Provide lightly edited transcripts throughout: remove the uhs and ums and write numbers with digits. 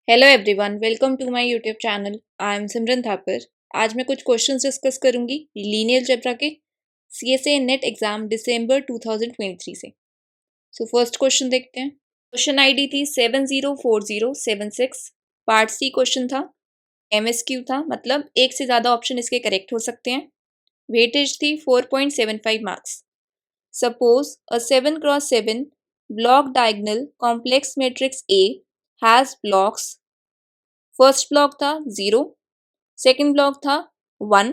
Hello everyone, welcome to my YouTube channel. I am Simran Thapar. आज मैं कुछ क्वेश्चंस डिस्कस करूंगी लीनियर अलजेब्रा के सीएसए नेट एग्जाम दिसंबर 2023 से। सो फर्स्ट क्वेश्चन देखते हैं। क्वेश्चन आईडी थी 704076। पार्ट सी क्वेश्चन था, एमएसक्यू था, मतलब एक से ज़्यादा ऑप्शन इसके करेक्ट हो सकते हैं। वेटेज थी 4.75 marks. Suppose a 7x7 block diagonal complex matrix A has blocks। First block था 0, सेकेंड ब्लॉक था 1,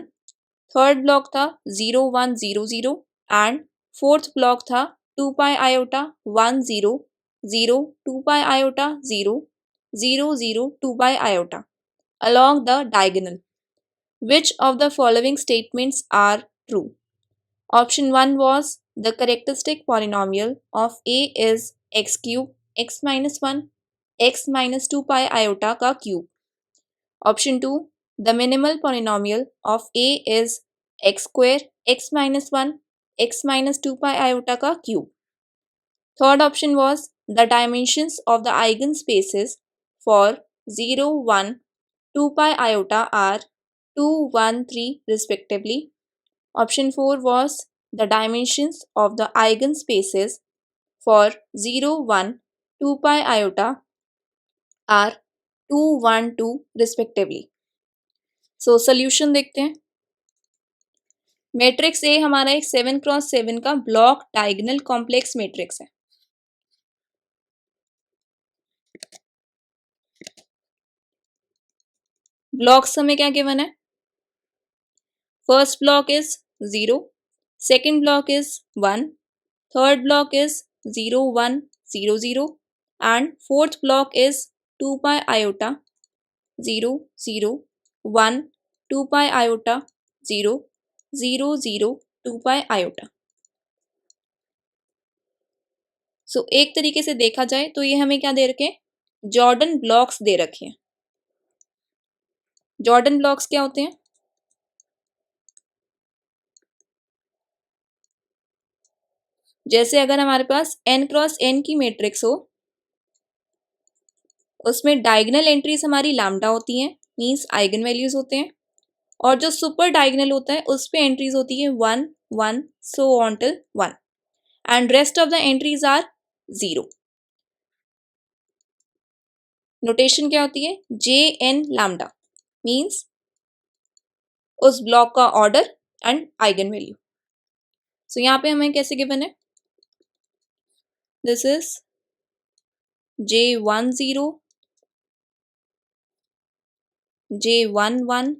थर्ड ब्लॉक था 0 1 0 0 एंड फोर्थ ब्लॉक था 2 pi iota 1 0 0 2 pi iota 0 0 0 2 pi iota along the diagonal. Which of the following statements are true? Option 1 was the characteristic polynomial of A is x cube x minus 1 x minus 2 pi iota का cube. Option 2, the minimal polynomial of A is x square x minus 1 x minus 2 pi iota का cube. Third option was the dimensions of the eigenspaces for 0 1 2 pi iota are 2 1 3 respectively. Option 4 was the dimensions of the eigenspaces for 0 1 2 pi iota are 2 1 2 respectively. So solution देखते हैं। Matrix A हमारा एक 7x7 का block diagonal complex matrix है। Blocks हमें क्या given है? First block is 0, second block is 1, third block is 0 1 0 0 and fourth block is 2 pi iota 0 0 1 2 pi iota 0 0 0 2 pi iota. So एक तरीके से देखा जाए तो ये हमें क्या दे रखे हैं? जॉर्डन ब्लॉक्स दे रखे हैं। जॉर्डन ब्लॉक्स क्या होते हैं? जैसे अगर हमारे पास n×n की मैट्रिक्स हो, उसमें डायगोनल एंट्रीज हमारी लैम्डा होती हैं, मींस आइगन वैल्यूज होते हैं, और जो सुपर डायगोनल होता है उस पे एंट्रीज होती है 1 1 so on till 1 and rest of the entries are 0। Notation क्या होती है? JN लैम्डा मींस उस ब्लॉक का order and eigen value. So यहाँ पे हमें कैसे गिवन है? This is J10 J11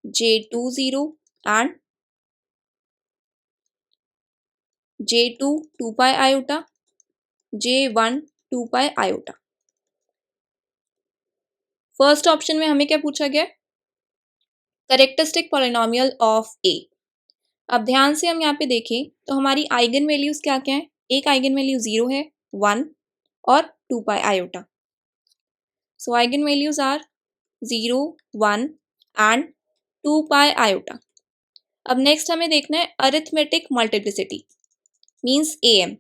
J20 and J2 2 pi iota J1 2 pi iota। First option में हमें क्या पूछा गया? करेक्टरिस्टिक पॉलिनोमियल ऑफ ए। अब ध्यान से हम यहाँ पे देखें तो हमारी आइगन वैल्यूज क्या क्या है? एक आइगन वैल्यू 0 है, 1 और 2 pi iota. So eigen values are 0 1 and 2 pi iota. अब नेक्स्ट हमें देखना है arithmetic multiplicity means AM।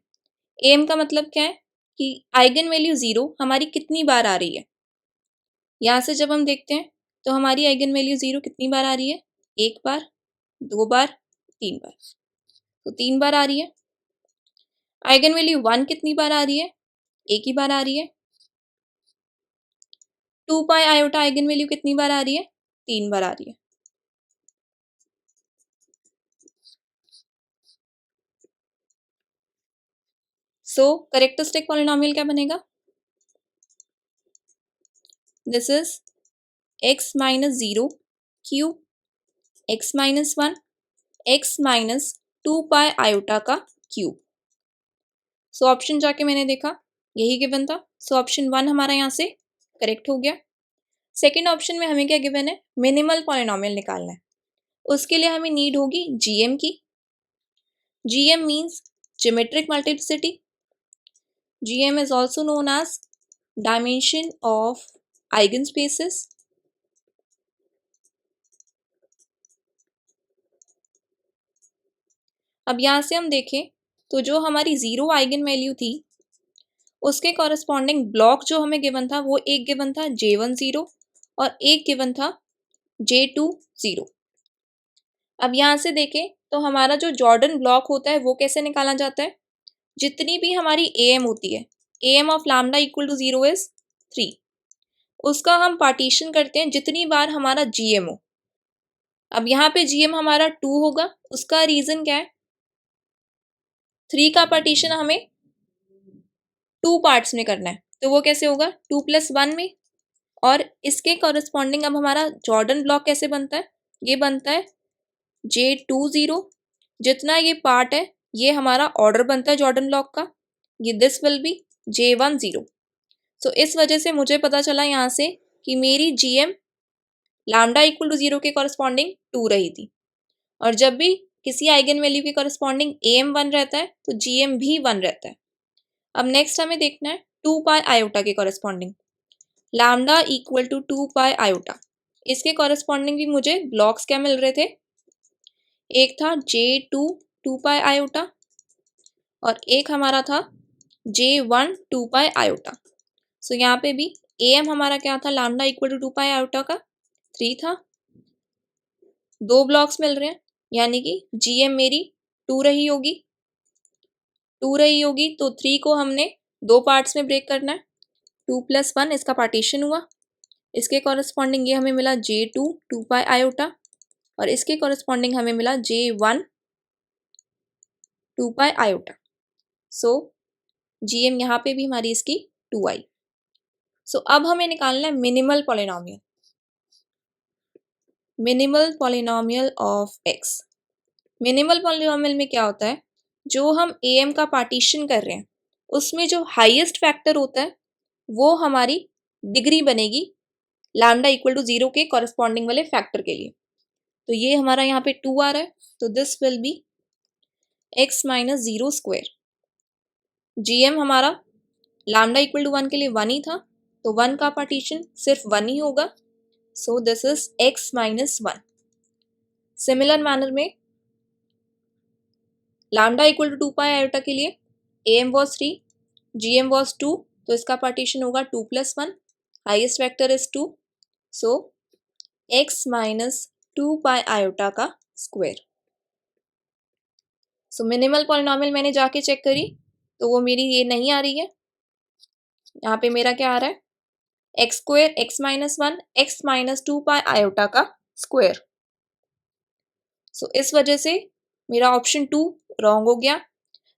AM का मतलब क्या है कि आइगन वैल्यू 0 हमारी कितनी बार आ रही है। यहाँ से जब हम देखते हैं तो हमारी आइगन वैल्यू 0 कितनी बार आ रही है? एक बार, 2 बार, 3 बार। तो 3 बार आ रही है। आइगन वैल्यू 1 कितनी बार आ रही है? एक ही बार आ रही है। 2 पाई आयोटा आइगन वैल्यू कितनी बार आ रही है? 3 बार आ रही है। सो करेक्टरिस्टिक पॉलिनोमियल क्या बनेगा? This is x minus 0 cube x minus 1 x minus 2 pi iota का क्यूब। सो ऑप्शन जाके मैंने देखा यही गिवन था। सो ऑप्शन 1 हमारा यहाँ से करेक्ट हो गया। सेकेंड ऑप्शन में हमें क्या गिवन है? मिनिमल पॉलिनोमियल निकालना है। उसके लिए हमें नीड होगी GM की। GM means geometric multiplicity. GM is also known as dimension of eigenspaces. अब यहाँ से हम देखें तो जो हमारी 0 आइगन वैल्यू थी उसके कॉरस्पॉन्डिंग ब्लॉक जो हमें गिवन था वो एक गिवन था J10 और एक गिवन था J20। अब यहाँ से देखें तो हमारा जो जॉर्डन ब्लॉक होता है वो कैसे निकाला जाता है, जितनी भी हमारी AM होती है, AM of lambda equal to 0 is 3, उसका हम पार्टीशन करते हैं जितनी बार हमारा GM हो। अब यहाँ पे GM हमारा 2 होगा, उसका रीज़न क्या है, 3 का पार्टीशन हमें 2 पार्ट्स में करना है, तो वो कैसे होगा 2+1 में। और इसके कॉरस्पॉन्डिंग अब हमारा जॉर्डन ब्लॉक कैसे बनता है, ये बनता है J20, जितना ये पार्ट है ये हमारा ऑर्डर बनता है जॉर्डन ब्लॉक का, ये दिस विल बी J10। सो इस वजह से मुझे पता चला यहाँ से कि मेरी GM लैम्डा इक्वल टू 0 के कॉरस्पॉन्डिंग 2 रही थी, और जब भी किसी आइगन वैल्यू के कॉरस्पॉन्डिंग AM 1 रहता है तो GM भी 1 रहता है। अब नेक्स्ट हमें देखना है 2 पाई आयोटा के corresponding, lambda equal to 2 pi iota, इसके कॉरस्पॉन्डिंग भी मुझे ब्लॉक्स क्या मिल रहे थे, एक था J2 2 पाई आयोटा और एक हमारा था J1 2 पाई आयोटा। सो यहाँ पे भी AM हमारा क्या था, lambda equal to 2 pi iota का 3 था, 2 ब्लॉक्स मिल रहे हैं, यानी कि GM मेरी 2 रही होगी, 2 रही होगी तो 3 को हमने 2 पार्ट्स में ब्रेक करना है, 2+1 इसका पार्टीशन हुआ, इसके कॉरस्पॉन्डिंग ये हमें मिला J2 2 पाई आयोटा और इसके कॉरस्पॉन्डिंग हमें मिला J1 2 पाई आयोटा। सो GM यहाँ पे भी हमारी इसकी 2 आई। सो अब हमें निकालना है minimal polynomial, minimal polynomial of x। Minimal polynomial में क्या होता है, जो हम AM का पार्टीशन कर रहे हैं उसमें जो हाईएस्ट फैक्टर होता है वो हमारी डिग्री बनेगी लैम्डा इक्वल टू 0 के कॉरस्पॉन्डिंग वाले फैक्टर के लिए। तो ये हमारा यहाँ पे 2 आ रहा है, तो this will B x minus 0 square. GM हमारा लैम्डा इक्वल टू 1 के लिए 1 ही था, तो 1 का पार्टीशन सिर्फ 1 ही होगा, so this is x minus 1। Similar manner में lambda equal to 2 pi iota के लिए AM वॉज 3, GM वॉज 2, तो इसका पार्टीशन होगा 2+1, highest vector is 2, so x minus 2 pi iota का स्क्वायर। सो मिनिमल पॉलिनोमियल मैंने जाके चेक करी तो वो मेरी ये नहीं आ रही है, यहाँ पे मेरा क्या आ रहा है x square x minus 1 x minus 2 pi iota का स्क्वायर। सो इस वजह से मेरा ऑप्शन 2 रॉन्ग हो गया।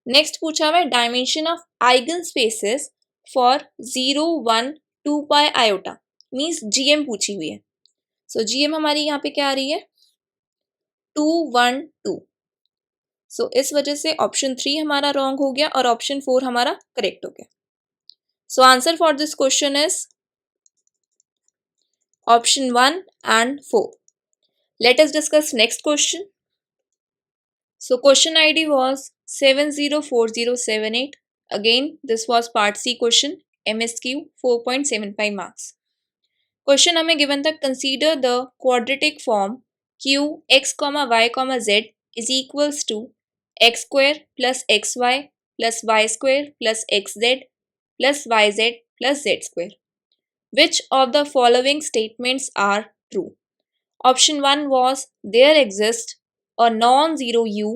नेक्स्ट पूछा हुआ है dimension of eigen spaces for 0 1 2 pi iota, means GM पूछी हुई है। सो GM हमारी यहाँ पे क्या आ रही है 2 1 2। सो इस वजह से ऑप्शन 3 हमारा रॉन्ग हो गया और ऑप्शन 4 हमारा करेक्ट हो गया। So answer for this question is option 1 and 4. Let us discuss next question. So question ID was 704078. Again, this was part C question, MSQ 4.75 marks. Question हमें given था consider the quadratic form q x comma y comma z is equals to x square plus xy plus y square plus xz plus yz plus z square. Which of the following statements are true? Option 1 was there exists a non-zero u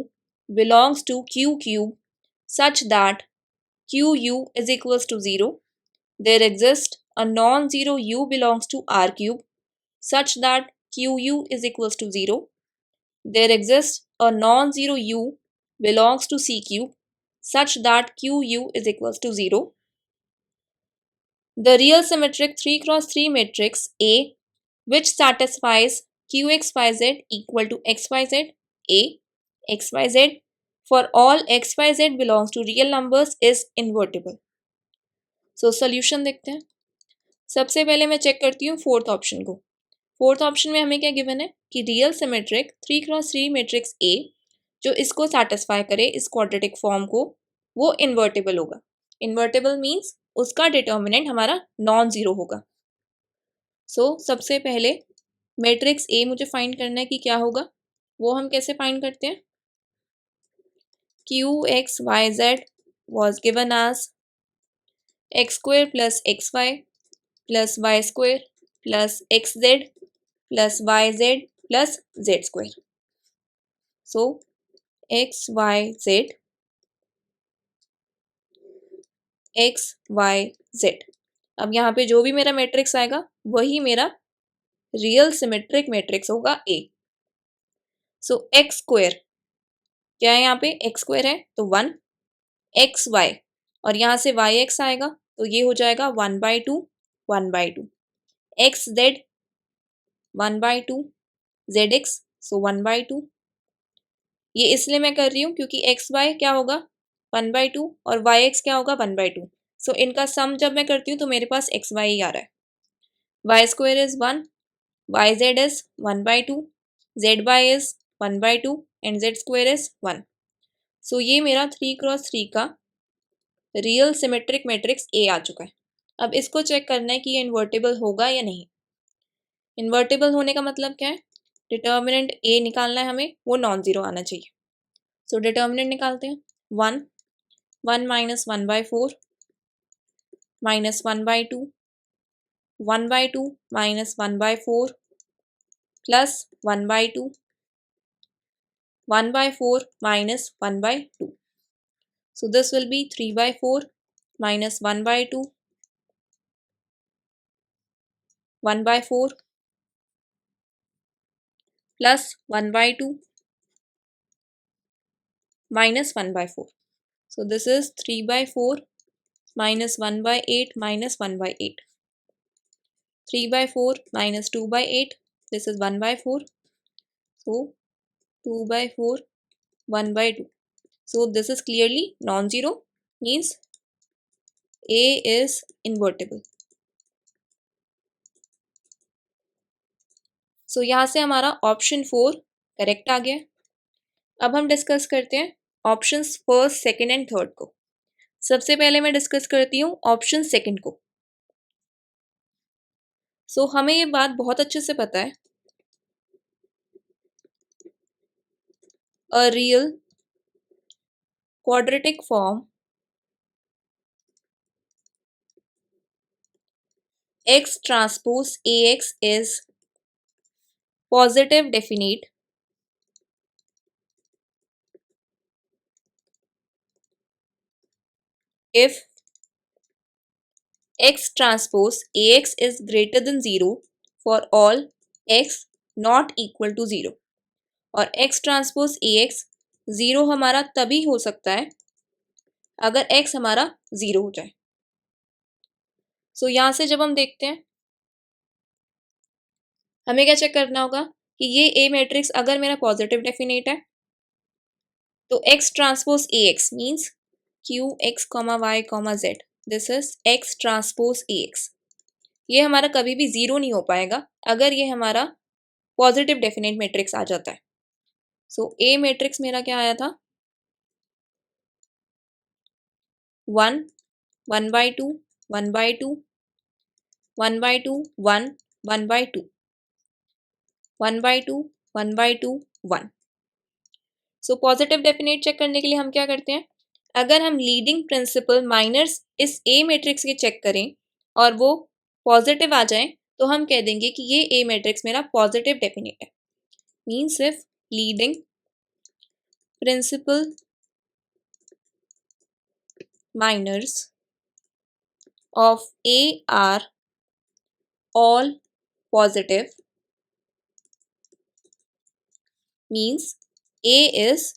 belongs to q cube such that qu is equals to 0. There exists a non-zero u belongs to r cube such that qu is equals to 0. There exists a non-zero u belongs to c cube such that qu is equals to 0. The real symmetric 3x3 matrix A which satisfies qxyz equal to xyz A xyz for all xyz belongs to real numbers is invertible. So solution देखते हैं। सबसे पहले मैं check करती हूँ fourth option को। Fourth option में हमें क्या गिवन है कि real symmetric 3x3 matrix A जो इसको सेटिस्फाई करे इस क्वाड्रेटिक फॉर्म को, वो इन्वर्टेबल होगा। इन्वर्टेबल मीन्स उसका डिटर्मिनेंट हमारा नॉन जीरो होगा। सो सबसे पहले मैट्रिक्स ए मुझे फाइंड करना है कि क्या होगा, वो हम कैसे फाइंड करते हैं। Q x y z was given as x square plus x y plus y square plus x z plus y z plus z square. So x y z x y z. अब यहाँ पे जो भी मेरा matrix आएगा वही मेरा real symmetric matrix होगा ए. सो एक्स स्क्वायर क्या है, यहाँ पे एक्स स्क्वायर है तो 1, एक्स वाई और यहाँ से वाई एक्स आएगा तो ये हो जाएगा 1/2 1/2. एक्स जेड 1/2 जेड एक्स सो 1/2. ये इसलिए मैं कर रही हूँ क्योंकि एक्स वाई क्या होगा 1/2 और वाई एक्स क्या होगा 1/2. सो इनका सम जब मैं करती हूँ तो मेरे पास एक्स वाई ही आ रहा है. Y square is 1, y z is 1/2, z y is 1/2 and z square is 1. So ये मेरा 3x3 का रियल सिमेट्रिक मैट्रिक्स ए आ चुका है. अब इसको चेक करना है कि ये इन्वर्टेबल होगा या नहीं. इन्वर्टेबल होने का मतलब क्या है, डिटर्मिनेंट ए निकालना है हमें, वो नॉन जीरो आना चाहिए. सो डिटर्मिनेंट निकालते हैं. 1 1 minus 1/4 minus 1/2 1/2 minus 1/4 plus 1/2 1/4 minus 1/2. So this will be 3/4 minus 1/2 1/4 plus 1/2 minus 1/4. So this is 3/4 minus 1/8 minus 1/8. 3/4 minus 2/8. This is 1/4. So 2/4 1/2. So this is clearly non-zero, means A is invertible. सो यहाँ से हमारा option 4 correct आ गया. अब हम discuss करते हैं options first second and third को. सबसे पहले मैं डिस्कस करती हूँ ऑप्शन सेकंड को. सो हमें ये बात बहुत अच्छे से पता है, a real quadratic form x transpose ax is positive definite if x transpose ax is greater than 0 for all x not equal to 0. और x ट्रांसपोज ax 0 हमारा तभी हो सकता है अगर x हमारा 0 हो जाए. सो यहाँ से जब हम देखते हैं हमें क्या चेक करना होगा कि ये ए मैट्रिक्स अगर मेरा पॉजिटिव डेफिनेट है तो x transpose ax means q x y z. This is x transpose ax. ये हमारा कभी भी 0 नहीं हो पाएगा अगर ये हमारा पॉजिटिव डेफिनेट मैट्रिक्स आ जाता है. सो ए मैट्रिक्स मेरा क्या आया था 1 1/2 1/2 1/2 1 1/2 1/2 1/2 1. सो पॉजिटिव डेफिनेट चेक करने के लिए हम क्या करते हैं, अगर हम लीडिंग प्रिंसिपल माइनर्स इस ए मैट्रिक्स के चेक करें और वो पॉजिटिव आ जाए तो हम कह देंगे कि ये ए मैट्रिक्स मेरा पॉजिटिव डेफिनेट है. Means if leading principal minors of A are all positive means A is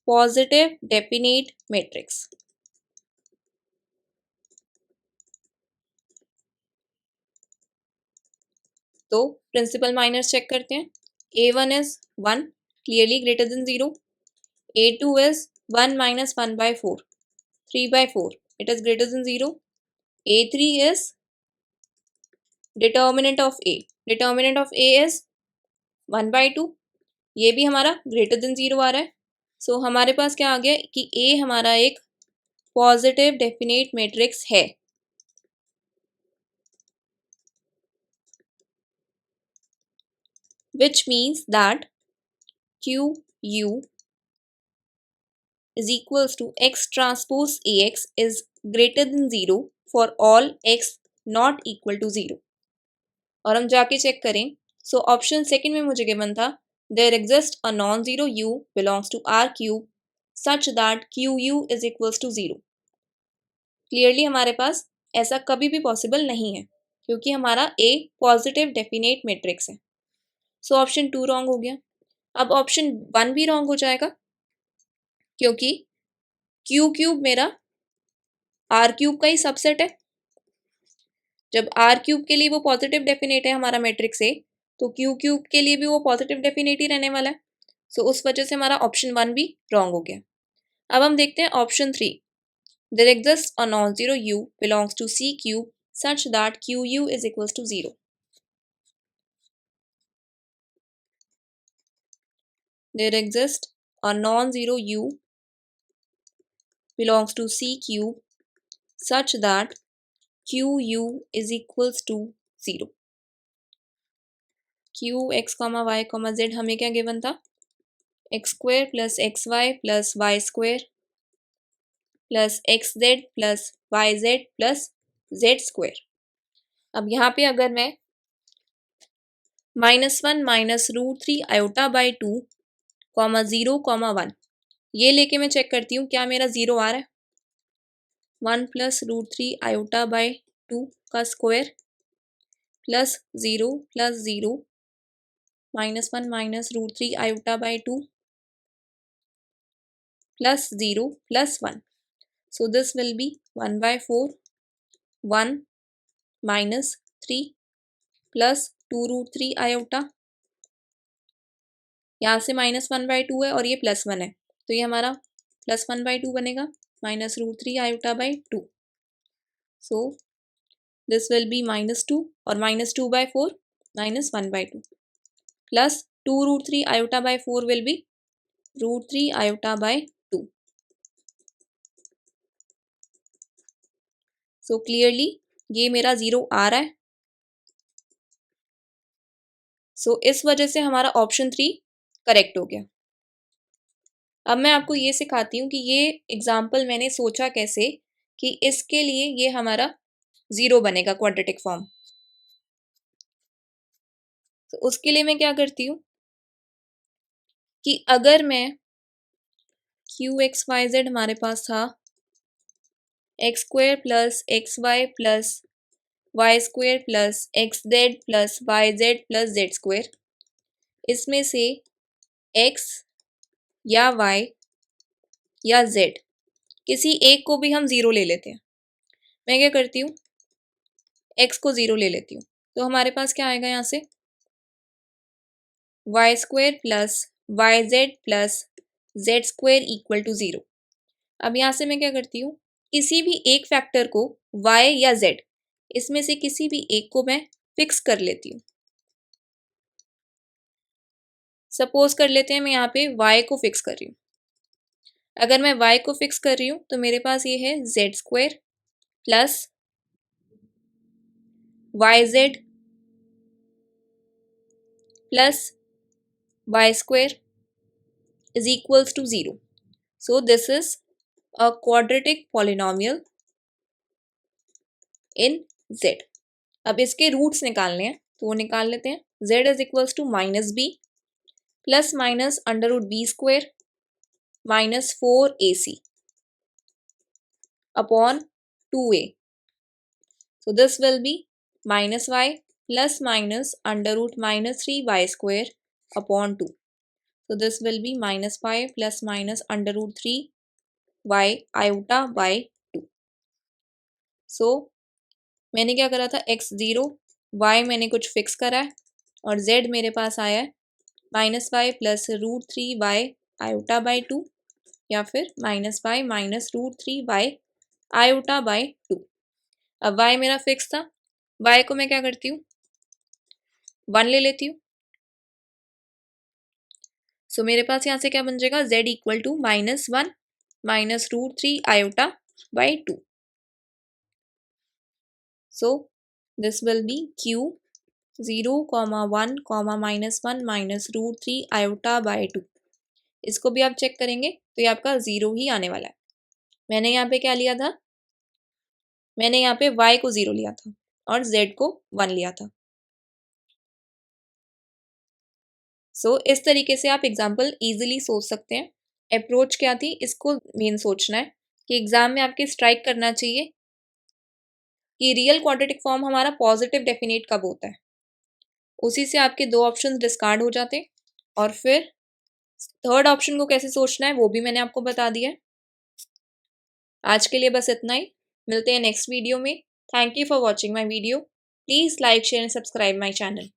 positive definite matrix. तो प्रिंसिपल माइनर्स चेक करते हैं. A1 is 1 clearly greater than 0. A2 is 1 minus 1/4 3/4 it is greater than 0. A3 is determinant of A. Determinant of A is 1/2. ये भी हमारा greater than 0 आ रहा है. सो हमारे पास क्या आ गया कि A हमारा एक पॉजिटिव डेफिनेट मैट्रिक्स है. Which means that QU is equals to X transpose AX is greater than 0 for all x not equal to 0। और हम जाके चेक करें, सो ऑप्शन सेकंड में मुझे गिवन था there exist a non zero u belongs to R cube such that QU is equals to 0। Clearly हमारे पास ऐसा कभी भी पॉसिबल नहीं है क्योंकि हमारा A पॉजिटिव डेफिनेट मैट्रिक्स है। सो ऑप्शन 2 रॉन्ग हो गया। अब ऑप्शन 1 भी रॉन्ग हो जाएगा क्योंकि Q क्यूब मेरा R क्यूब का ही सबसेट है। जब R क्यूब के लिए वो पॉजिटिव डेफिनेट है हमारा मैट्रिक्स A, तो Q क्यूब के लिए भी वो पॉजिटिव डेफिनेट ही रहने वाला है। सो उस वजह से हमारा ऑप्शन 1 भी रॉन्ग हो गया। अब हम देखते हैं option 3। There exist a non zero u belongs to C cube such that QU is equals to 0. There exists a non-zero u belongs to C cube such that QU is equals to 0. Q x y z हमें क्या given था, x square plus x y plus y square plus x z plus y z plus z square. अब यहाँ पे अगर मैं -1 minus √3 iota by 2 comma 0 comma 1 ये लेके मैं चेक करती हूँ क्या मेरा 0 आ रहा है। 1 प्लस √3 आयोटा बाई 2 का square plus 0 -1 minus √3 iota by 2 plus 0 plus 1। So this will B 1/4 1 minus 3 plus 2√3 iota, यहाँ से -1/2 है और ये +1 है तो ये हमारा +1/2 बनेगा -√3 iota by 2। So this will B -2 और -2/4 -1/2 plus 2√3 iota by 4 will be √3 iota by 2। So clearly ये मेरा 0 आ रहा है। सो इस वजह से हमारा ऑप्शन 3 करेक्ट हो गया। अब मैं आपको ये सिखाती हूँ कि ये एग्जाम्पल मैंने सोचा कैसे कि इसके लिए ये हमारा 0 बनेगा क्वाड्रेटिक फॉर्म। तो उसके लिए मैं क्या करती हूँ कि अगर मैं QXYZ हमारे पास था x square plus x y plus y square plus x z plus y z plus z square, इसमें से x या y या z किसी एक को भी हम 0 ले लेते हैं। मैं क्या करती हूँ x को 0 ले लेती हूँ तो हमारे पास क्या आएगा यहाँ से y square plus y z plus z square equal to 0। अब यहाँ से मैं क्या करती हूँ किसी भी एक फैक्टर को y या z इसमें से किसी भी एक को मैं फिक्स कर लेती हूँ। सपोज कर लेते हैं मैं यहाँ पे y को फिक्स कर रही हूँ। अगर मैं y को फिक्स कर रही हूँ तो मेरे पास ये है z square plus y z plus y square is equals to 0. So this is a quadratic polynomial in z. अब इसके रूट्स निकालने हैं तो वो निकाल लेते हैं। z is equals to -b plus minus √b square -4ac upon 2a. So this will be -y plus minus √-3y square upon 2. So this will be -5 plus minus √3y iota by 2. So मैंने क्या करा था x0 y मैंने कुछ fix करा है और z मेरे पास आया है -y plus √3y iota by 2 या फिर -y minus √3y iota by 2। अब y मेरा फिक्स था, y को मैं क्या करती हूँ 1 ले लेती हूँ। सो मेरे पास यहाँ से क्या बन जाएगा z equal to -1 minus √3 iota by 2। So this will be q 0, -1, -1 minus √3 iota by 2। इसको भी आप चेक करेंगे तो ये आपका 0 ही आने वाला है। मैंने यहाँ पे क्या लिया था मैंने यहाँ पे y को 0 लिया था और z को 1 लिया था। इस तरीके से आप एग्जाम्पल ईजिली सोच सकते हैं। अप्रोच क्या थी, इसको मेन सोचना है कि एग्जाम में आपके स्ट्राइक करना चाहिए कि रियल क्वाड्रेटिक फॉर्म हमारा पॉजिटिव डेफिनेट कब होता है। उसी से आपके 2 ऑप्शन डिस्कार्ड हो जाते हैं और फिर थर्ड ऑप्शन को कैसे सोचना है वो भी मैंने आपको बता दिया है। आज के लिए बस इतना ही, मिलते हैं नेक्स्ट वीडियो में। Thank you for watching my video. Please like share and subscribe my channel.